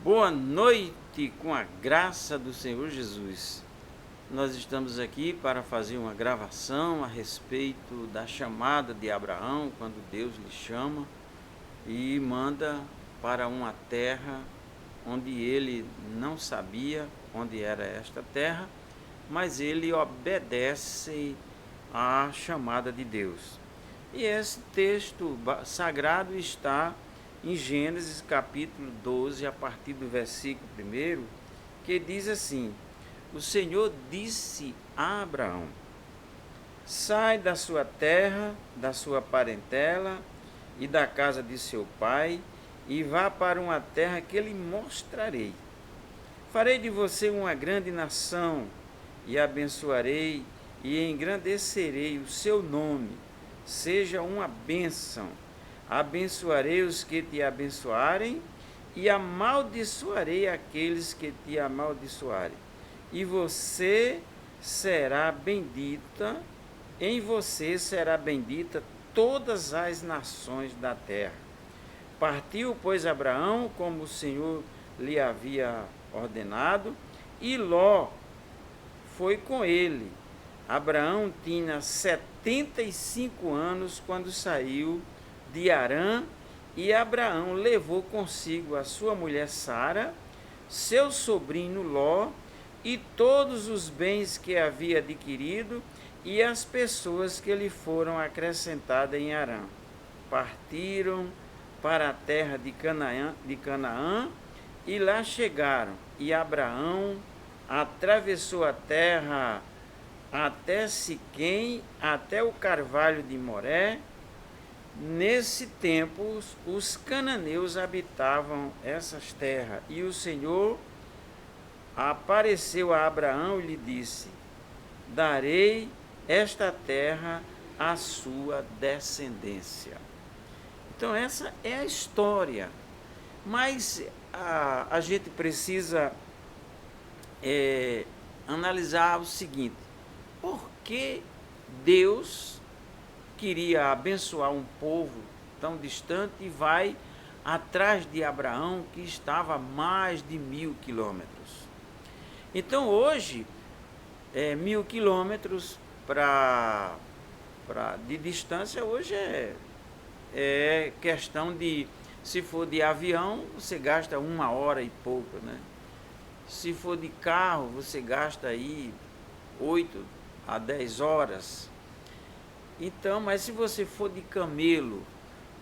Boa noite, com a graça do Senhor Jesus. Nós estamos aqui para fazer uma gravação a respeito da chamada de Abraão, quando Deus lhe chama e manda para uma terra onde ele não sabia onde era esta terra, mas ele obedece à chamada de Deus. E esse texto sagrado está em Gênesis capítulo 12, a partir do versículo 1, que diz assim: O Senhor disse a Abraão: Sai da sua terra, da sua parentela e da casa de seu pai, e vá para uma terra que lhe mostrarei. Farei de você uma grande nação, e abençoarei e engrandecerei o seu nome. Seja uma bênção. Abençoarei os que te abençoarem, e amaldiçoarei aqueles que te amaldiçoarem. E você será bendita, em você será bendita todas as nações da terra. Partiu, pois, Abraão, como o Senhor lhe havia ordenado, e Ló foi com ele. Abraão tinha 75 anos quando saiu de Harã, e Abraão levou consigo a sua mulher Sara, seu sobrinho Ló, e todos os bens que havia adquirido, e as pessoas que lhe foram acrescentadas em Harã. Partiram para a terra de Canaã, e lá chegaram, e Abraão atravessou a terra até Siquém, até o carvalho de Moré. Nesse tempo, os cananeus habitavam essas terras, e o Senhor apareceu a Abraão e lhe disse: Darei esta terra à sua descendência. Então essa é a história, mas a gente precisa analisar o seguinte: por que Deus queria abençoar um povo tão distante e vai atrás de Abraão, que estava a mais de 1.000 quilômetros? Então hoje, 1.000 quilômetros de distância hoje é questão de, se for de avião, você gasta 1 hora e pouco, né? Se for de carro, você gasta aí 8 a 10 horas. Então, mas se você for de camelo,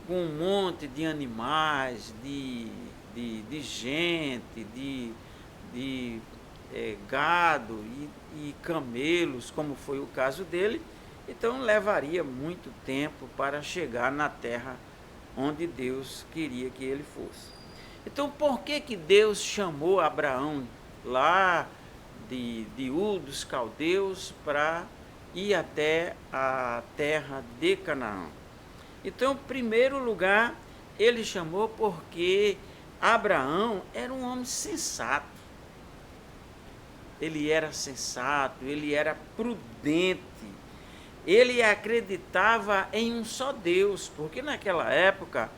com um monte de animais, de gente, de gado e camelos, como foi o caso dele, então levaria muito tempo para chegar na terra onde Deus queria que ele fosse. Então, por que Deus chamou Abraão lá de Ur dos Caldeus para ir até a terra de Canaã? Então, em primeiro lugar, ele chamou porque Abraão era um homem sensato. Ele era sensato, ele era prudente, ele acreditava em um só Deus, porque naquela época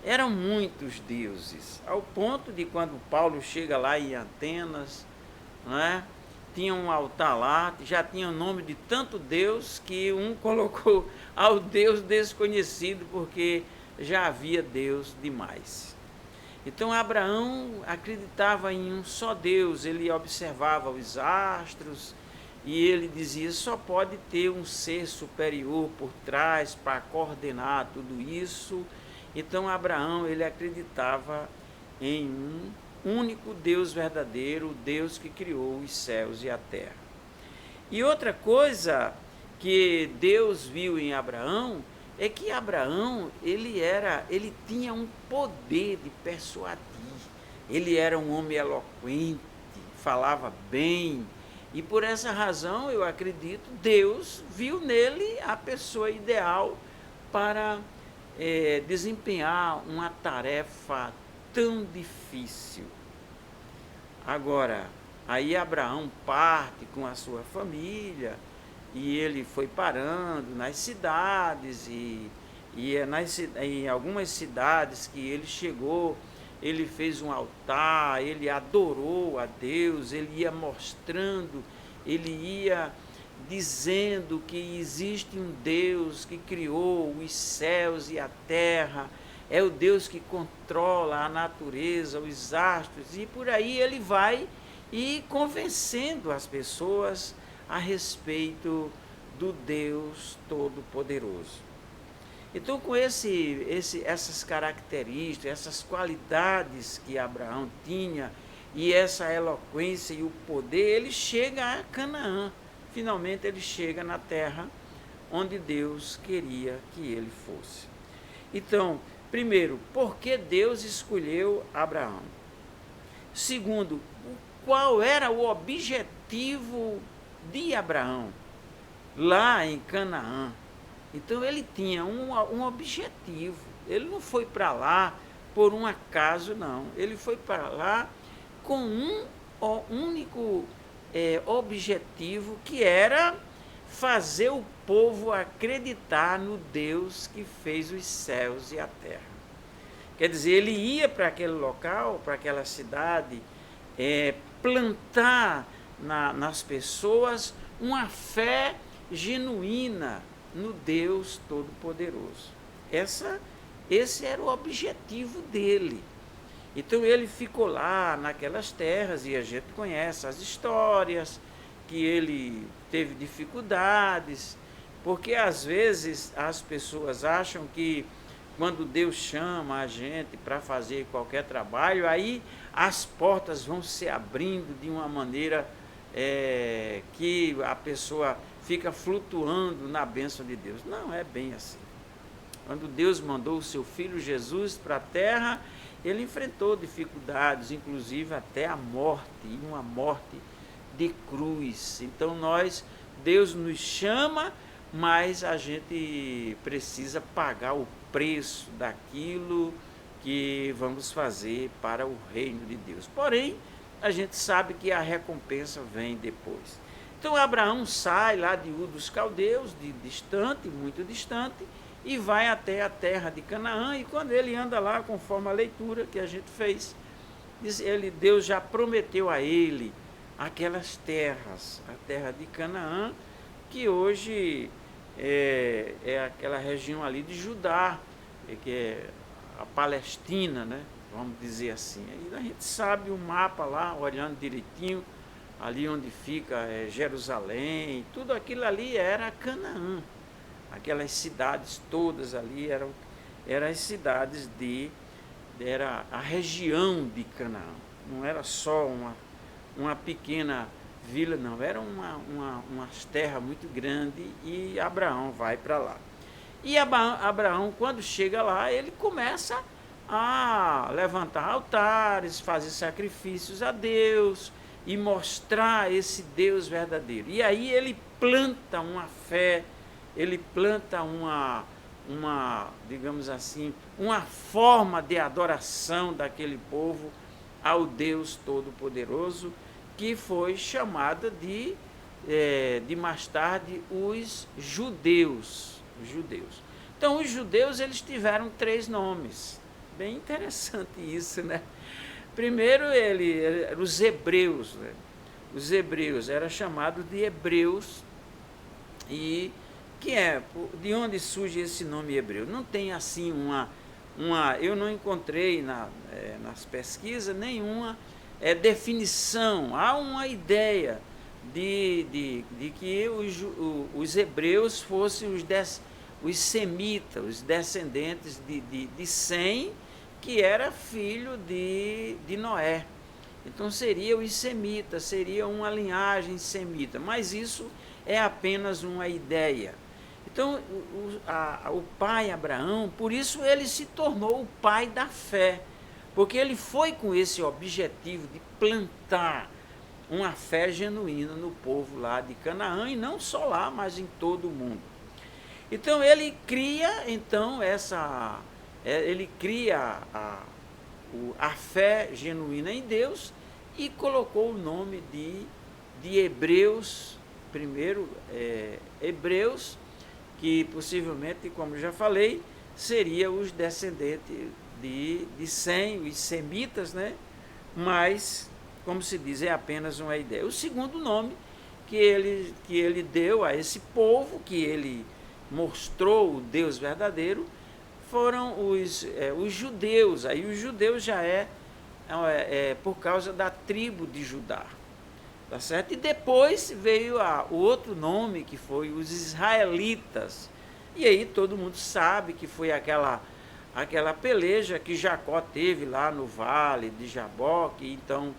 eram muitos deuses, ao ponto de quando Paulo chega lá em Atenas, né, tinha um altar lá, já tinha o nome de tanto Deus que um colocou ao Deus desconhecido, porque já havia Deus demais. Então Abraão acreditava em um só Deus, ele observava os astros e ele dizia: só pode ter um ser superior por trás para coordenar tudo isso. Então Abraão, ele acreditava em um único Deus verdadeiro, o Deus que criou os céus e a terra. E outra coisa que Deus viu em Abraão é que Abraão, ele tinha um poder de persuadir. Ele era um homem eloquente, falava bem, e por essa razão, eu acredito, Deus viu nele a pessoa ideal para desempenhar uma tarefa tão difícil. Agora, aí Abraão parte com a sua família, e ele foi parando nas cidades, em algumas cidades que ele chegou, ele fez um altar, ele adorou a Deus, ele ia mostrando, ele ia dizendo que existe um Deus que criou os céus e a terra, é o Deus que controla a natureza, os astros, e por aí ele vai e convencendo as pessoas a respeito do Deus Todo-Poderoso. Então, com essas características, essas qualidades que Abraão tinha, e essa eloquência e o poder, ele chega a Canaã. Finalmente, ele chega na terra onde Deus queria que ele fosse. Então, primeiro, por que Deus escolheu Abraão? Segundo, qual era o objetivo de Abraão lá em Canaã? Então ele tinha um objetivo, ele não foi para lá por um acaso, não. Ele foi para lá com um único objetivo, que era fazer o povo acreditar no Deus que fez os céus e a terra. Quer dizer, ele ia para aquele local, para aquela cidade, plantar nas pessoas uma fé genuína no Deus Todo-Poderoso. Esse era o objetivo dele. Então ele ficou lá naquelas terras, e a gente conhece as histórias, que ele teve dificuldades, porque às vezes as pessoas acham que quando Deus chama a gente para fazer qualquer trabalho, aí as portas vão se abrindo de uma maneira que a pessoa fica flutuando na bênção de Deus. Não é bem assim. Quando Deus mandou o seu Filho Jesus para a terra, ele enfrentou dificuldades, inclusive até a morte, e uma morte de cruz. Então Deus nos chama, mas a gente precisa pagar o preço daquilo que vamos fazer para o reino de Deus. Porém, a gente sabe que a recompensa vem depois. Então Abraão sai lá de Ur dos Caldeus, muito distante, e vai até a terra de Canaã. E quando ele anda lá, conforme a leitura que a gente fez, Deus já prometeu a ele aquelas terras, a terra de Canaã, que hoje é aquela região ali de Judá, que é a Palestina, né? Vamos dizer assim. E a gente sabe o mapa lá, olhando direitinho, ali onde fica Jerusalém, tudo aquilo ali era Canaã. Aquelas cidades todas ali eram as cidades era a região de Canaã. Não era só uma pequena vila, não. Era uma terra muito grande, e Abraão vai para lá. E Abraão, quando chega lá, ele começa a levantar altares, fazer sacrifícios a Deus e mostrar esse Deus verdadeiro. E aí ele planta uma fé, ele planta digamos assim, uma forma de adoração daquele povo ao Deus Todo-Poderoso, que foi chamada de mais tarde os judeus. Então os judeus, eles tiveram 3 nomes. Bem interessante isso, né? Primeiro os hebreus, né? Os hebreus eram chamados de hebreus. E de onde surge esse nome hebreu? Não tem assim eu não encontrei nas pesquisas nenhuma definição. Há uma ideia de que os hebreus fossem os semitas, os descendentes de Sem, que era filho de Noé. Então seria os semitas, seria uma linhagem semita, mas isso é apenas uma ideia. Então o pai Abraão, por isso ele se tornou o pai da fé, porque ele foi com esse objetivo de plantar uma fé genuína no povo lá de Canaã, e não só lá, mas em todo o mundo. Então ele cria a fé genuína em Deus, e colocou o nome de Hebreus, primeiro Hebreus, que possivelmente, como já falei, seria os descendentes de Sem, os semitas, né? Mas, como se diz, é apenas uma ideia. O segundo nome que ele deu a esse povo, que ele mostrou o Deus verdadeiro, foram os judeus. Aí os judeus já é por causa da tribo de Judá. Tá certo? E depois veio o outro nome, que foi os israelitas. E aí todo mundo sabe que foi aquela peleja que Jacó teve lá no vale de Jaboque. Então,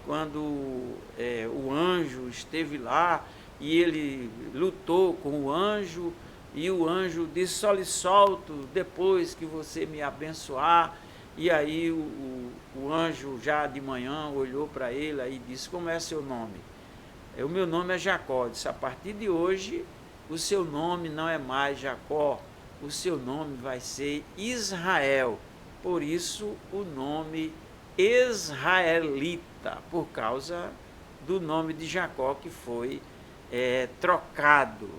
quando o anjo esteve lá e ele lutou com o anjo, e o anjo disse: só lhe solto depois que você me abençoar. E aí o anjo já de manhã olhou para ele e disse: como é seu nome? O meu nome é Jacó. Disse: a partir de hoje o seu nome não é mais Jacó, o seu nome vai ser Israel. Por isso o nome israelita, por causa do nome de Jacó que foi trocado.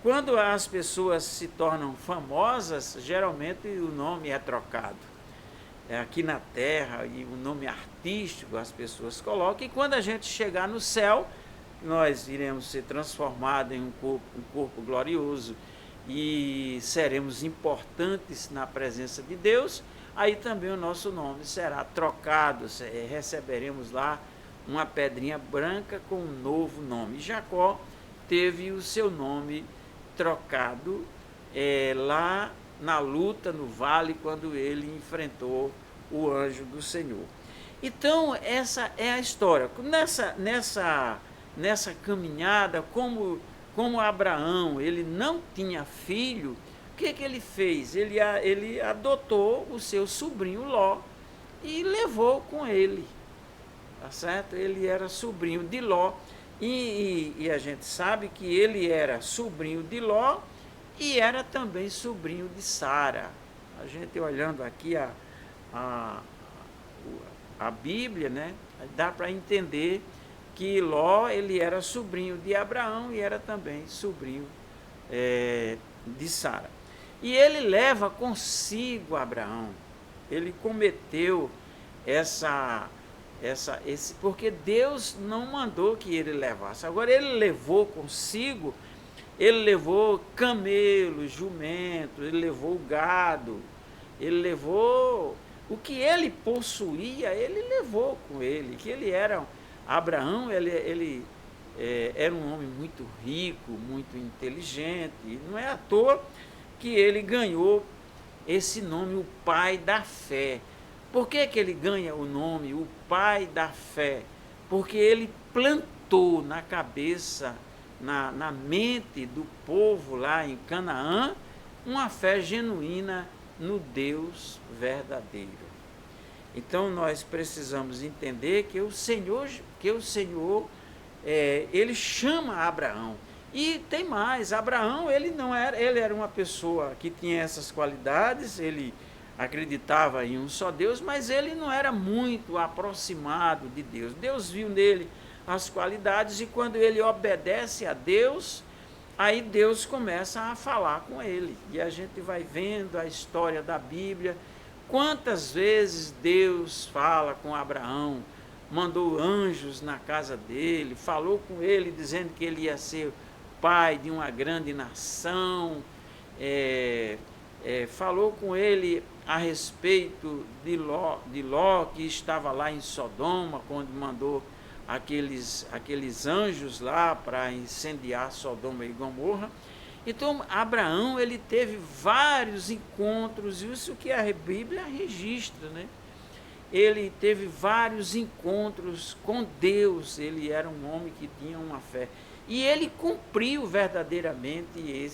Quando as pessoas se tornam famosas, geralmente o nome é trocado. Aqui na terra, e o nome artístico as pessoas colocam, e quando a gente chegar no céu, nós iremos ser transformados em um corpo glorioso e seremos importantes na presença de Deus. Aí também o nosso nome será trocado, receberemos lá uma pedrinha branca com um novo nome. Jacó teve o seu nome trocado lá na luta no vale, quando ele enfrentou o anjo do Senhor. Então essa é a história. Nessa caminhada, como Abraão ele não tinha filho, o que ele fez? Ele adotou o seu sobrinho Ló e levou com ele, tá certo? Ele era sobrinho de Ló, e a gente sabe que ele era sobrinho de Ló e era também sobrinho de Sara. A gente olhando aqui a Bíblia, né, dá para entender que Ló ele era sobrinho de Abraão e era também sobrinho de Sara. E ele leva consigo Abraão. Ele cometeu porque Deus não mandou que ele levasse. Agora ele levou consigo. Ele levou camelos, jumentos, ele levou gado, ele levou o que ele possuía, ele levou com ele. Que Abraão, ele era um homem muito rico, muito inteligente, e não é à toa que ele ganhou esse nome, o pai da fé. Por que ele ganha o nome, o pai da fé? Porque ele plantou na cabeça, na mente do povo lá em Canaã, uma fé genuína no Deus verdadeiro. Então nós precisamos entender que o Senhor ele chama Abraão. E tem mais, Abraão ele era uma pessoa que tinha essas qualidades, ele acreditava em um só Deus, mas ele não era muito aproximado de Deus. Deus viu nele as qualidades, e quando ele obedece a Deus, aí Deus começa a falar com ele. E a gente vai vendo a história da Bíblia, quantas vezes Deus fala com Abraão, mandou anjos na casa dele, falou com ele dizendo que ele ia ser pai de uma grande nação, falou com ele a respeito de Ló, que estava lá em Sodoma, quando mandou aqueles anjos lá para incendiar Sodoma e Gomorra. Então Abraão ele teve vários encontros, isso que a Bíblia registra, né? Ele teve vários encontros com Deus, ele era um homem que tinha uma fé, e ele cumpriu verdadeiramente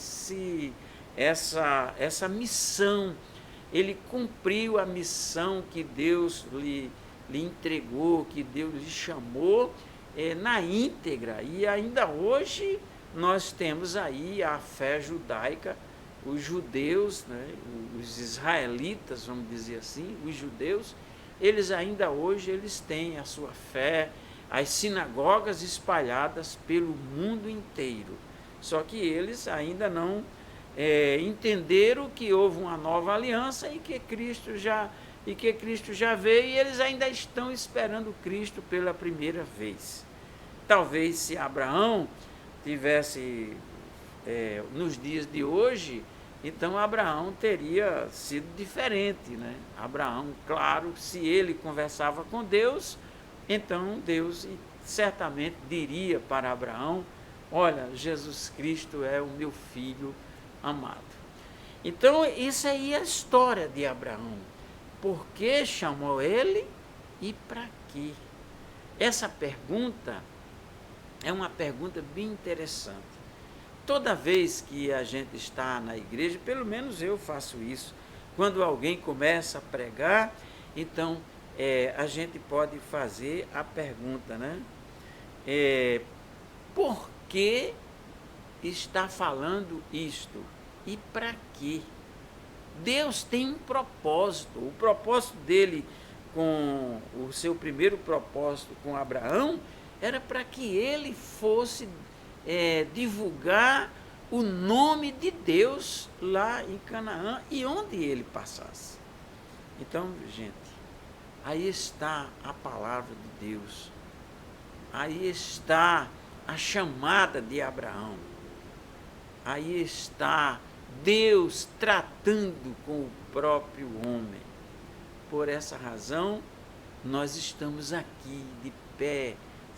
essa missão. Ele cumpriu a missão que Deus lhe entregou, que Deus lhe chamou na íntegra. E ainda hoje nós temos aí a fé judaica, os judeus, né, os israelitas, vamos dizer assim, os judeus, eles ainda hoje eles têm a sua fé, as sinagogas espalhadas pelo mundo inteiro. Só que eles ainda não entenderam que houve uma nova aliança e que Cristo já veio, e eles ainda estão esperando Cristo pela primeira vez. Talvez se Abraão tivesse nos dias de hoje, então Abraão teria sido diferente, né? Abraão, claro, se ele conversava com Deus, então Deus certamente diria para Abraão: olha, Jesus Cristo é o meu filho amado. Então, isso aí é a história de Abraão. Por que chamou ele e para quê? Essa pergunta é uma pergunta bem interessante. Toda vez que a gente está na igreja, pelo menos eu faço isso, quando alguém começa a pregar, então a gente pode fazer a pergunta, né? Por que está falando isto? E para quê? Deus tem um propósito. O propósito dele com o seu primeiro propósito com Abraão era para que ele fosse divulgar o nome de Deus lá em Canaã e onde ele passasse. Então, gente, aí está a palavra de Deus. Aí está a chamada de Abraão. Aí está Deus tratando com o próprio homem. Por essa razão, nós estamos aqui de pé,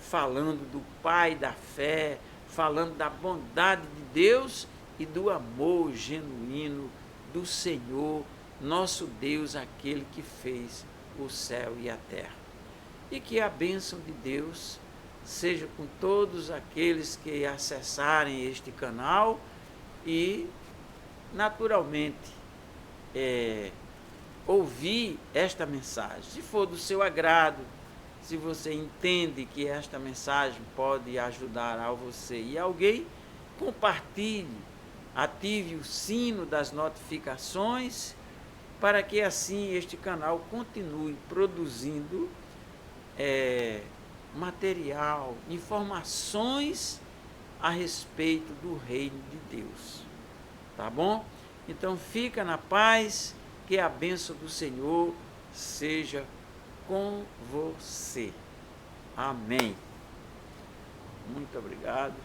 falando do Pai da fé, falando da bondade de Deus e do amor genuíno do Senhor, nosso Deus, aquele que fez o céu e a terra. E que a bênção de Deus seja com todos aqueles que acessarem este canal e, naturalmente, ouvir esta mensagem. Se for do seu agrado, se você entende que esta mensagem pode ajudar a você e alguém, compartilhe, ative o sino das notificações, para que assim este canal continue produzindo material, informações a respeito do reino de Deus. Tá bom? Então fica na paz, que a bênção do Senhor seja com você. Amém. Muito obrigado.